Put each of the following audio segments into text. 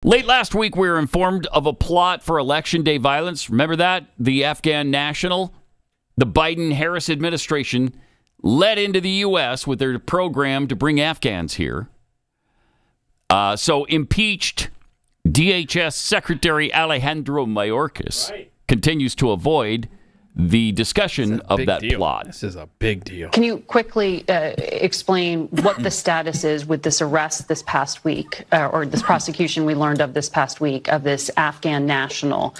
Late last week, we were informed of a plot for Election Day violence. Remember that? The Afghan national, the Biden-Harris administration led into the U.S. with their program to bring Afghans here. So impeached DHS Secretary Alejandro Mayorkas continues to avoid the discussion of that plot. This is a big deal. Can you quickly explain what the status is with this arrest this past week, or this prosecution we learned of this past week, of this Afghan national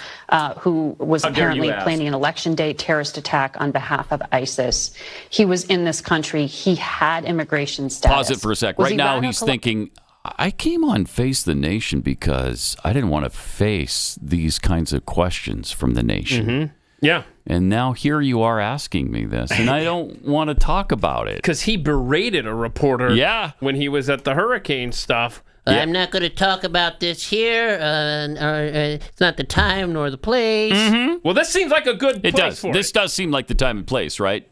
who was apparently planning an election day terrorist attack on behalf of ISIS? He was in this country. He had immigration status. Pause it for a sec. Right now he's thinking, I came on Face the Nation because I didn't want to face these kinds of questions from the nation. Mm-hmm. Yeah. And now here you are asking me this, and I don't want to talk about it. Because he berated a reporter when he was at the hurricane stuff. I'm not going to talk about this here. It's not the time nor the place. Mm-hmm. Well, this seems like a good place for it. This does seem like the time and place, right?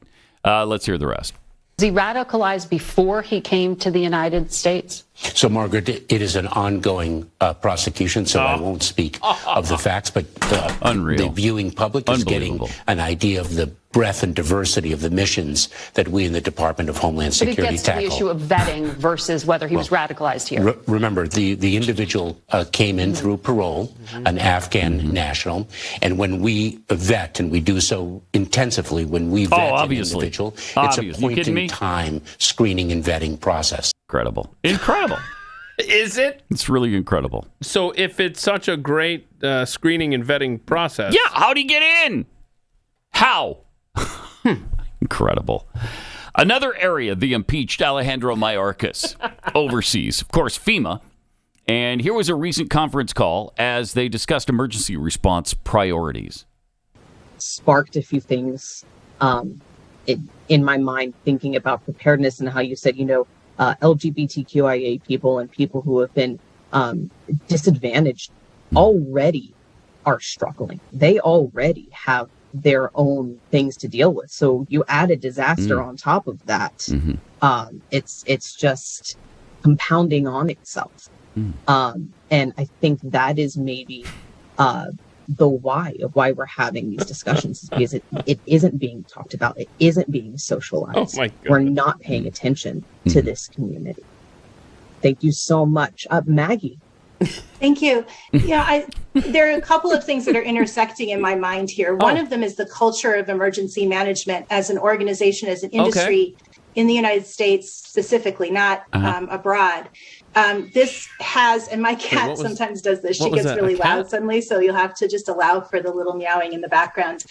Let's hear the rest. Was he radicalized before he came to the United States? So, Margaret, it is an ongoing prosecution, so I won't speak of the facts, but the viewing public is getting an idea of the breadth and diversity of the missions that we in the Department of Homeland Security tackle. But it gets to the issue of vetting versus whether he was radicalized here. Remember, the individual came in through parole, an Afghan national, and when we vet, and we do so intensively, when we vet an individual, it's a point-in-time screening and vetting process. Incredible. Is it? It's really incredible. So if it's such a great screening and vetting process... Yeah, how'd he get in? How? Incredible. Another area the impeached Alejandro Mayorkas oversees, of course, FEMA. And here was a recent conference call as they discussed emergency response priorities. Sparked a few things in my mind, thinking about preparedness and how you said, LGBTQIA people and people who have been disadvantaged already are struggling. They already have their own things to deal with. So you add a disaster on top of that. It's just compounding on itself. And I think that is maybe the why of why we're having these discussions, is because it isn't being talked about. It isn't being socialized. Oh my God. We're not paying attention to this community. Thank you so much. Maggie. Thank you. Yeah, there are a couple of things that are intersecting in my mind here. One of them is the culture of emergency management as an organization, as an industry in the United States specifically, not abroad. This has, and my cat sometimes does this. She gets really loud suddenly, so you'll have to just allow for the little meowing in the background.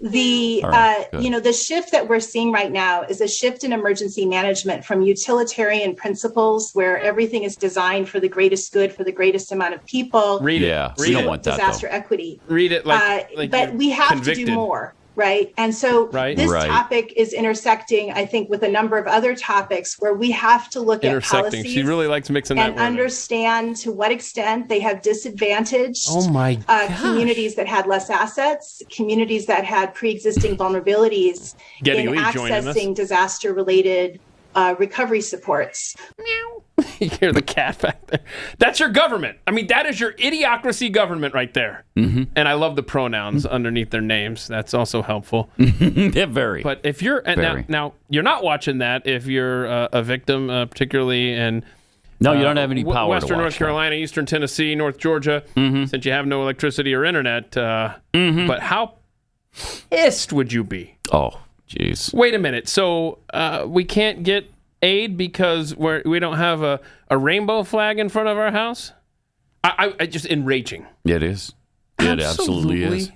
The shift that we're seeing right now is a shift in emergency management from utilitarian principles where everything is designed for the greatest good for the greatest amount of people. We don't want that, disaster equity. Read it like but we have to do more. Right. And so this topic is intersecting, I think, with a number of other topics where we have to look at policies. She really likes mixing that and understand to what extent they have disadvantaged communities that had less assets, communities that had pre-existing vulnerabilities in accessing disaster-related recovery supports. Meow. You hear the cat back there. That's your government. I mean, that is your idiocracy government right there. And I love the pronouns underneath their names. That's also helpful. Yeah, very. But if you're now you're not watching that if you're a victim, particularly in you don't have any power. Western North Carolina, Eastern Tennessee, North Georgia, since you have no electricity or internet. But how pissed would you be? Oh, jeez. Wait a minute. So we can't get aid because we don't have a rainbow flag in front of our house? I just enraging. It is. It absolutely is.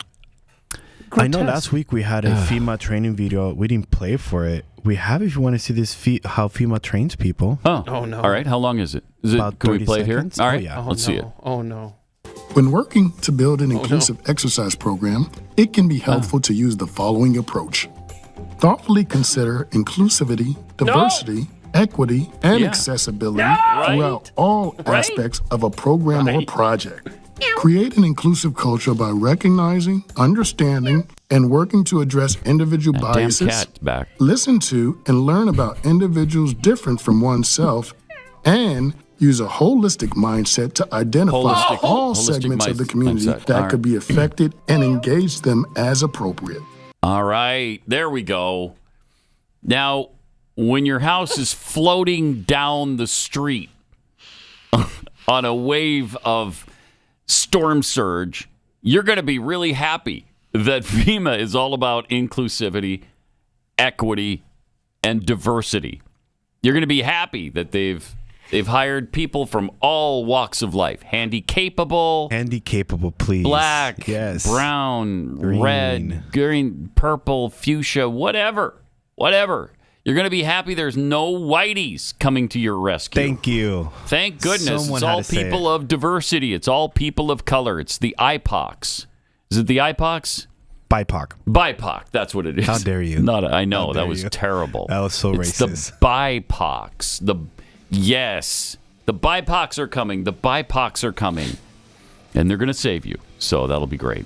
Grotesque. I know last week we had a FEMA training video. We didn't play for it. We have, if you want to see this, how FEMA trains people. Oh no. All right. How long is it? About can we play seconds? It here? All right. Yeah. Let's see it. Oh, no. When working to build an inclusive exercise program, it can be helpful to use the following approach. Thoughtfully consider inclusivity, diversity, equity, and accessibility throughout all aspects of a program or project. Create an inclusive culture by recognizing, understanding, and working to address individual biases. Listen to and learn about individuals different from oneself, and use a holistic mindset to identify all holistic segments of the community mindset. that All could be affected and engage them as appropriate. All right, there we go. Now, when your house is floating down the street on a wave of storm surge, you're going to be really happy that FEMA is all about inclusivity, equity, and diversity. You're going to be happy that they've hired people from all walks of life. Handy-capable, please. Black, yes. Brown, Green. Red, green, purple, fuchsia, whatever. You're going to be happy there's no whiteys coming to your rescue. Thank you. Thank goodness. Someone It's had all to say people of diversity. It's all people of color. It's the IPOCs. Is it the IPOCs? BIPOC. That's what it is. How dare you? I know. How That dare was you. terrible. That was so it's racist. The BIPOCs. Yes. The BIPOCs are coming. The BIPOCs are coming. And they're going to save you. So that'll be great.